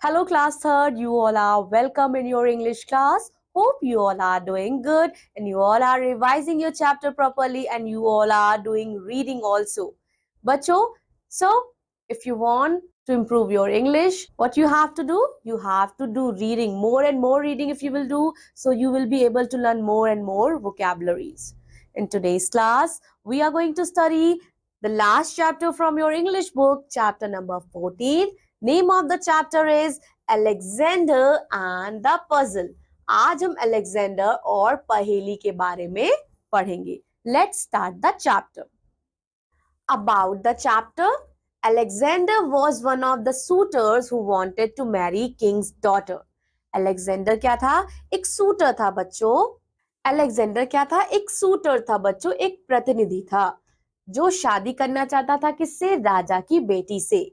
Hello, class third. You all are welcome in your English class. Hope you all are doing good and you all are revising your chapter properly and you all are doing reading also. Bachcho, so if you want to improve your English, what you have to do? You have to do reading, more and more reading if you will do, so you will be able to learn more and more vocabularies. In today's class, we are going to study the last chapter from your English book, chapter number 14. Name of the chapter is Alexander and the Puzzle. आज हम Alexander और पहेली के बारे में पढ़ेंगे. Let's start the chapter. About the chapter, Alexander was one of the suitors who wanted to marry king's daughter. Alexander क्या था? एक suitor था बच्चों. Alexander क्या था? एक suitor था बच्चों, एक प्रतिनिधि था जो शादी करना चाहता था किससे? राजा की बेटी से.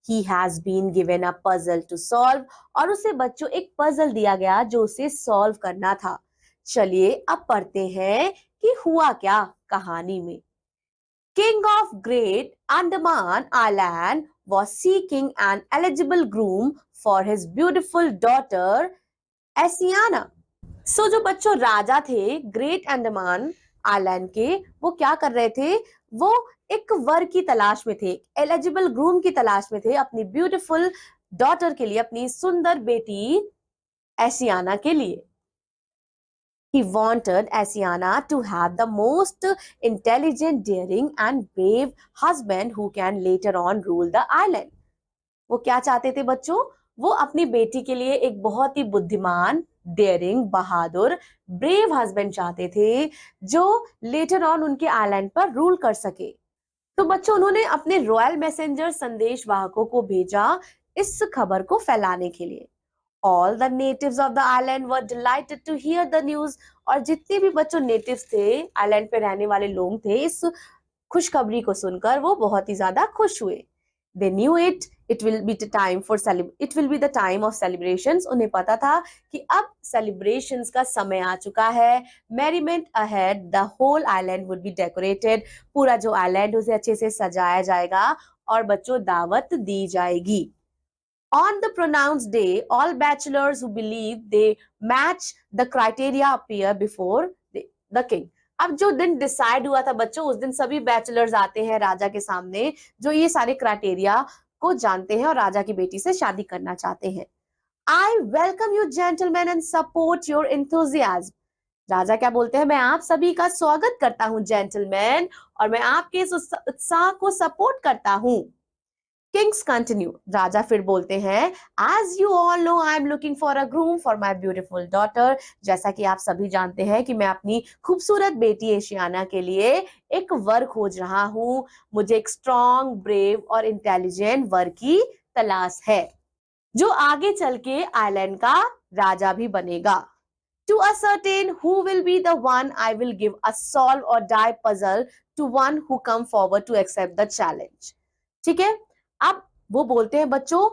He has been given a puzzle to solve और उसे बच्चों एक पजल दिया गया जो उसे सॉल्व करना था. चलिए अब पढ़ते हैं कि हुआ क्या कहानी में. King of Great Andaman Island was seeking an eligible groom for his beautiful daughter Asiana. So जो बच्चों राजा थे ग्रेट अंडमान आइलैंड के, वो क्या कर रहे थे? वो एक वर की तलाश में थे, एलिजिबल ग्रूम की तलाश में थे अपनी ब्यूटीफुल डॉटर के लिए, अपनी सुंदर बेटी एसियाना के लिए. He wanted Asiana to have the most intelligent, daring and brave husband who can later on rule the island. वो क्या चाहते थे बच्चों? वो अपनी बेटी के लिए एक बहुत ही बुद्धिमान, डेयरिंग, बहादुर, ब्रेव हस्बैंड चाहते थे जो लेटर ऑन उनके आइलैंड पर रूल कर सके. तो बच्चों उन्होंने अपने रॉयल मैसेंजर संदेश वाहकों को भेजा इस खबर को फैलाने के लिए. All the natives of the island were delighted to hear the news. और जितने भी बच्चों नेटिव्स थे, आइलैंड पे रहने वाले लोग थे, इस खुशखबरी को सुनकर वो बहुत ही ज्यादा खुश हुए. They knew it will be the time of celebrations. उन्हें पता था कि अब celebrations का समय आ चुका है. Merriment ahead, the whole island would be decorated. पूरा जो आइलैंड उसे अच्छे से सजाया जाएगा और बच्चों दावत दी जाएगी. On the pronounced day, all bachelors who believe they match the criteria appear before the king. अब जो दिन डिसाइड हुआ था बच्चों, उस दिन सभी बैचलर्स आते हैं राजा के सामने जो ये सारे क्राइटेरिया को जानते हैं और राजा की बेटी से शादी करना चाहते हैं. I welcome you gentlemen and support your enthusiasm. राजा क्या बोलते हैं? मैं आप सभी का स्वागत करता हूं जेंटलमैन और मैं आपके इस उत्साह को सपोर्ट करता हूं. Kings continue. राजा फिर बोलते हैं, As you all know, I am looking for a groom for my beautiful daughter. जैसा कि आप सभी जानते हैं कि मैं अपनी खूबसूरत बेटी एशियाना के लिए एक वर खोज रहा हूँ. मुझे एक स्ट्रॉन्ग, ब्रेव और इंटेलिजेंट वर की तलाश है जो आगे चल के आइलैंड का राजा भी बनेगा. To ascertain who will be the one, I will give a solve or die puzzle to one who come forward to accept the challenge. ठीक है. अब वो बोलते हैं बच्चों,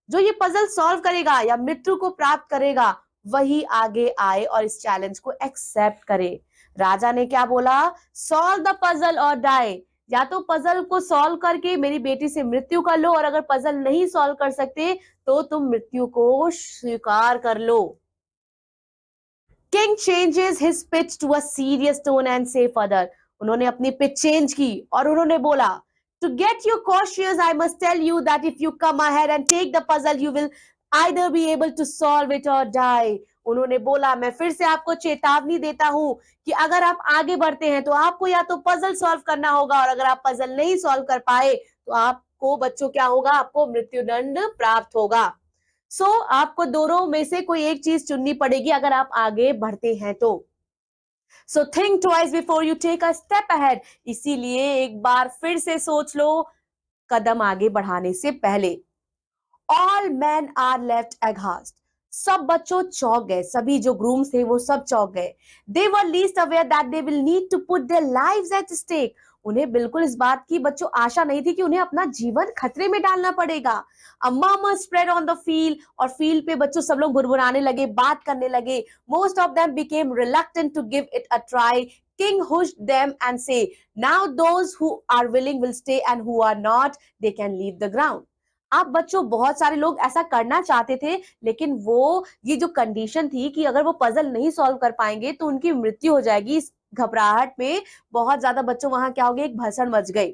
जो ये पजल सॉल्व करेगा या मृत्यु को प्राप्त करेगा वही आगे आए और इस चैलेंज को एक्सेप्ट करे. राजा ने क्या बोला? सॉल्व द पजल और डाई. या तो पजल को सॉल्व करके मेरी बेटी से मृत्यु कर लो और अगर पजल नहीं सॉल्व कर सकते तो तुम मृत्यु को स्वीकार कर लो. King changes his pitch to a serious tone and say further. उन्होंने अपनी पिच चेंज की और उन्होंने बोला, To get you cautious, I must tell you that if you come ahead and take the puzzle, you will either be able to solve it or die. उन्होंने बोला, मैं फिर से आपको चेतावनी देता हूं कि अगर आप आगे बढ़ते हैं तो आपको या तो पजल सॉल्व करना होगा और अगर आप पजल नहीं सॉल्व कर पाए तो आपको बच्चों क्या होगा? आपको मृत्युदंड प्राप्त होगा. आपको दोनों में से कोई एक चीज चुननी पड़ेगी अगर आप आगे बढ़ते हैं तो. So think twice before you take a step ahead. इसीलिए एक बार फिर से सोच लो कदम आगे बढ़ाने से पहले. All men are left aghast. सब बच्चों चौंक गए. सभी जो ग्रूम्स थे वो सब चौंक गए. They were least aware that they will need to put their lives at stake. उन्हें बिल्कुल इस बात की बच्चों आशा नहीं थी कि उन्हें अपना जीवन खतरे में डालना पड़ेगा. A murmur spread on the field. और फील्ड पे बच्चों सब लोग गुनगुनाने लगे, बात करने लगे. Most of them became reluctant to give it a try. King hushed them and say, Now those who are willing will stay and who are not, they can leave the ground. आप बच्चों बहुत सारे लोग ऐसा करना चाहते थे, लेकिन वो ये जो कंडीशन थी कि अगर वो पजल नहीं सॉल्व कर पाएंगे तो उनकी मृत्यु हो जाएगी। इस घबराहट में बहुत ज्यादा बच्चों वहां क्या हो गया, एक भसड़ मच गई।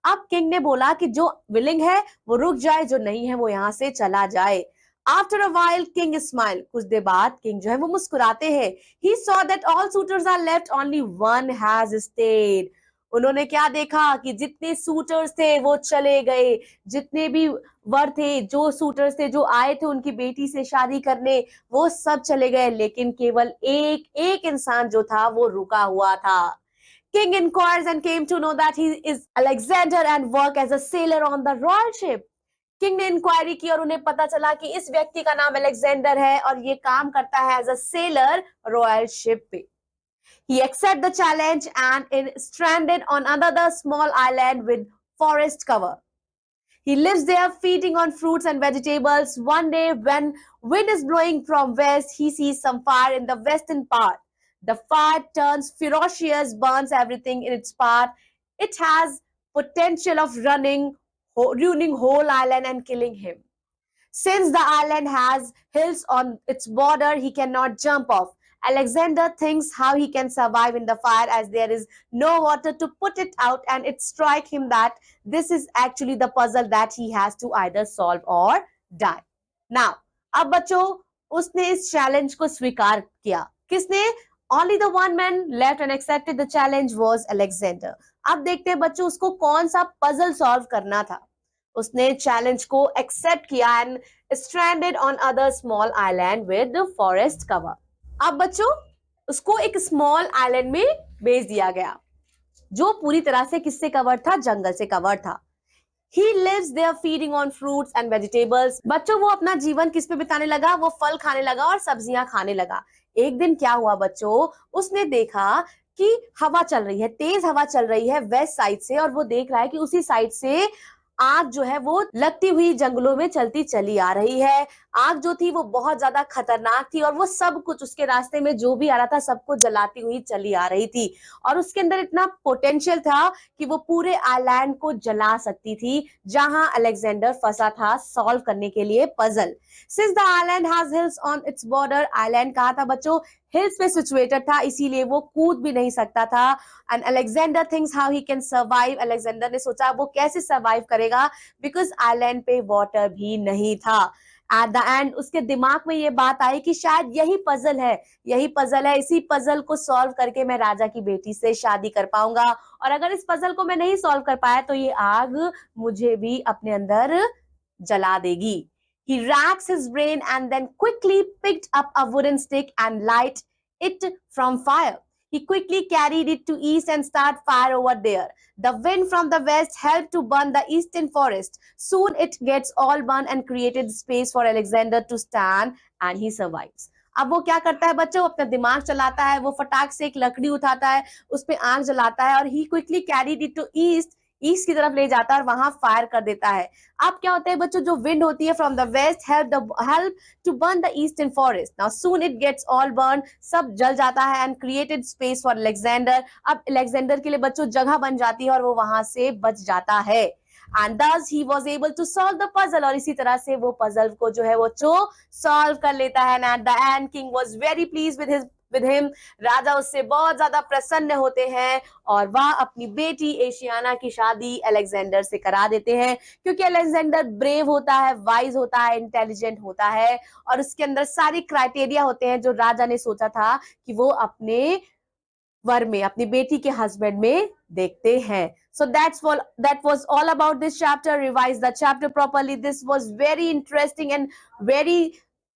अब किंग ने बोला कि जो विलिंग है वो रुक जाए, जो नहीं है वो यहाँ से चला जाए। After a while king smile, कुछ देर बाद किंग जो है वो मुस्कुराते हैं। He saw that all suitors are left, only one has stayed. उन्होंने क्या देखा कि जितने सूटर्स थे वो चले गए, जितने भी वर थे, जो सूटर्स थे जो आए थे उनकी बेटी से शादी करने, वो सब चले गए, लेकिन केवल एक एक इंसान जो था वो रुका हुआ था। King inquires and came to know that he is Alexander and work as a sailor on the royal ship. King ने इंक्वायरी की और उन्हें पता चला कि इस व्यक्ति का नाम अलेक्जेंडर है और ये काम करता है as a sailor royal ship पे। He accepted the challenge and is stranded on another small island with forest cover. He lives there feeding on fruits and vegetables. One day, when wind is blowing from west, he sees some fire in the western part. The fire turns ferocious, burns everything in its path. It has potential of ruining whole island and killing him. Since the island has hills on its border, he cannot jump off. Alexander thinks how he can survive in the fire as there is no water to put it out, and it strikes him that this is actually the puzzle that he has to either solve or die. Now, अब बच्चों उसने इस challenge को स्वीकार किया। किसने? Only the one man left and accepted the challenge was Alexander. अब देखते हैं बच्चों उसको कौन सा पजल सॉल्व करना था। उसने चैलेंज को एक्सेप्ट किया and stranded on other small island with forest cover. अब बच्चों उसको एक स्मॉल आइलैंड में भेज दिया गया जो पूरी तरह से किससे कवर था? जंगल से कवर था। He lives there feeding on fruits and vegetables. बच्चों वो अपना जीवन किस पे बिताने लगा? वो फल खाने लगा और सब्जियां खाने लगा। एक दिन क्या हुआ बच्चों, उसने देखा कि हवा चल रही है, तेज हवा चल रही है वेस्ट साइड से, और वो देख रहा है कि उसी साइड से आग जो है वो लगती हुई जंगलों में चलती चली आ रही है। आग जो थी वो बहुत ज्यादा खतरनाक थी और वो सब कुछ उसके रास्ते में जो भी आ रहा था सबको जलाती हुई चली आ रही थी, और उसके अंदर इतना पोटेंशियल था कि वो पूरे आइलैंड को जला सकती थी जहां अलेक्जेंडर फंसा था सॉल्व करने के लिए puzzle. Since the island has hills on its border, island कहा था बच्चों? हिल्स पे सिचुएटेड था, इसीलिए वो कूद भी नहीं सकता था। And Alexander thinks how he can survive, Alexander ने सोचा वो कैसे सर्वाइव करेगा, बिकॉज आइलैंड पे वाटर भी नहीं था। एट द एंड उसके दिमाग में ये बात आई कि शायद यही पजल है, इसी पजल को सॉल्व करके मैं राजा की बेटी से शादी कर पाऊंगा, और अगर इस पजल को मैं नहीं सॉल्व कर पाया तो ये आग मुझे भी अपने अंदर जला देगी। He racks his brain and then quickly picked up a wooden stick and light it from fire. He quickly carried it to east and started fire over there. The wind from the west helped to burn the eastern forest. Soon it gets all burned and created space for Alexander to stand, and he survives. अब वो क्या करता है बच्चों? अपना दिमाग चलाता है, वो फटाक से एक लकड़ी उठाता है, उस पे आग जलाता है और ही quickly carried it to east की तरफ ले जाता है और वहां फायर कर देता है। अब क्या होता है बच्चों? जो विंड होती है from the west help to burn the eastern forest. Now soon it gets all burn, सब जल जाता है and created space for Alexander. अब अलेक्जेंडर के लिए बच्चों जगह बन जाती है और वो वहां से बच जाता है। And thus he was able to solve the puzzle, और इसी तरह से वो पजल को जो है वो सॉल्व कर लेता है। And at the end king was very pleased with him. राजा उससे बहुत ज्यादा प्रसन्न होते हैं और वह अपनी बेटी एशियाना की शादी अलेक्जेंडर से करा देते हैं, क्योंकि अलेक्जेंडर ब्रेव होता है, वाइज होता है, इंटेलिजेंट होता है, और उसके अंदर सारी क्राइटेरिया होते हैं जो राजा ने सोचा था कि वो अपने वर में, अपनी बेटी के हस्बैंड में देखते हैं। So that was all about this chapter. Revise the chapter properly. This was very interesting and very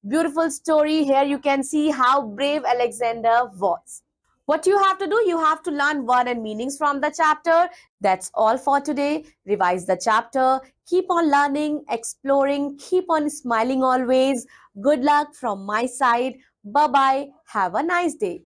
beautiful story. Here you can see how brave Alexander was. What you have to do, you have to learn word and meanings from the chapter. That's all for today. Revise the chapter. Keep on learning, exploring, keep on smiling always. Good luck from my side. Bye bye. Have a nice day.